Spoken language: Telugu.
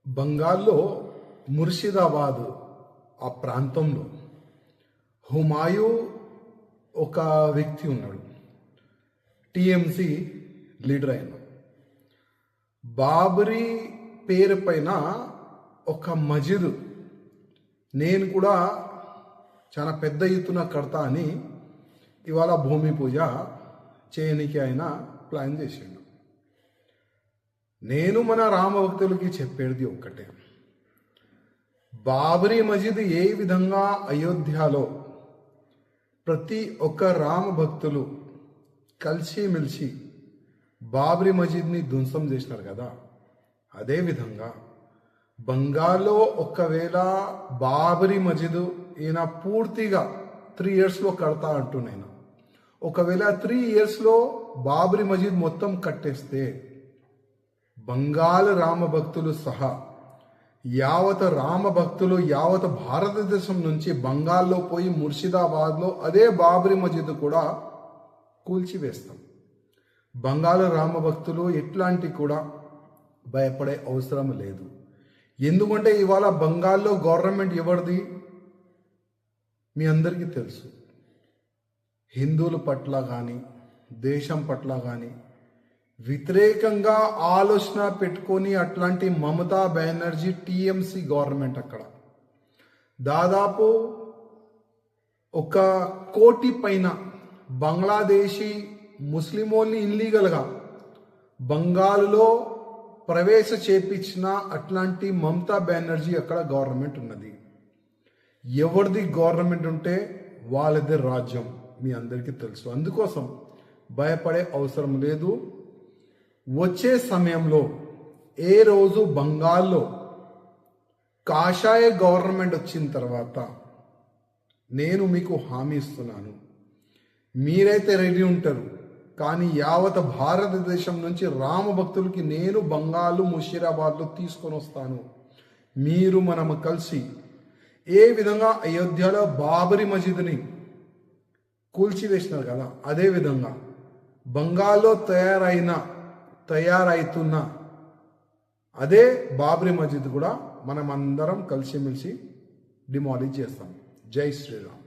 బంగాల్లో ముర్షిదాబాద్ ఆ ప్రాంతంలో హుమాయూ ఒక వ్యక్తి ఉన్నాడు. టిఎంసి లీడర్ అయిన బాబరీ పేరు పైన ఒక మస్జిద్ నేను కూడా చాలా పెద్ద ఎత్తున కడతా అని ఇవాళ భూమి పూజ చేయనికి ఆయన ప్లాన్ చేసిండు. నేను మన రామ భక్తులకి చెప్పేది ఒక్కటే, బాబరీ మస్జిద్ ఏ విధంగా అయోధ్యలో ప్రతి ఒక్క రామ భక్తులు కలిసిమెలిసి బాబరీ మస్జిద్ని ధ్వంసం చేసినారు కదా, అదేవిధంగా బంగాల్లో ఒకవేళ బాబరీ మస్జిద్ ఈయన పూర్తిగా 3 yearsలో కడతా అంటున్నాను. ఒకవేళ 3 yearsలో బాబరీ మస్జిద్ మొత్తం కట్టేస్తే బంగాల్ రామ భక్తులు సహా యావత్ రామ భక్తులు యావత్ భారతదేశం నుంచి బంగాల్లో పోయి ముర్షిదాబాద్లో అదే బాబరీ మస్జిద్ కూడా కూల్చివేస్తాం. బంగాల్ రామ భక్తులు ఎట్లాంటి కూడా భయపడే అవసరం లేదు. ఎందుకంటే ఇవాళ బంగాల్లో గవర్నమెంట్ ఎవరిది మీ అందరికీ తెలుసు. హిందువుల పట్ల కానీ దేశం పట్ల కానీ వ్యతిరేకంగా ఆలోచన పెట్టుకొని అట్లాంటి మమతా బెనర్జీ టిఎంసి గవర్నమెంట్ అక్కడ దాదాపు 1 కోటి పైన బంగ్లాదేశీ ముస్లిమోల్ని ఇల్లీగల్గా బంగాల్లో ప్రవేశ చేపించిన అట్లాంటి మమతా బెనర్జీ అక్కడ గవర్నమెంట్ ఉన్నది. ఎవరిది గవర్నమెంట్ ఉంటే వాళ్ళది రాజ్యం మీ అందరికీ తెలుసు. అందుకోసం భయపడే అవసరం లేదు. వచ్చే సమయంలో ఏ రోజు బంగాల్లో కాషాయ గవర్నమెంట్ వచ్చిన తర్వాత నేను మీకు హామీ ఇస్తున్నాను, మీరైతే రెడీ ఉంటారు. కానీ యావత్ భారతదేశం నుంచి రామ భక్తులకి నేను బంగాలు ముషీరాబాద్లో తీసుకొని వస్తాను. మీరు మనము కలిసి ఏ విధంగా అయోధ్యలో బాబరీ మస్జిద్ని కూల్చివేసినారు కదా, అదేవిధంగా బంగాల్లో తయారైతున్న అదే బాబరీ మస్జిద్ కూడా మనం అందరం కలిసిమెలిసి డిమాలిష్ చేస్తాం. జై శ్రీరామ్.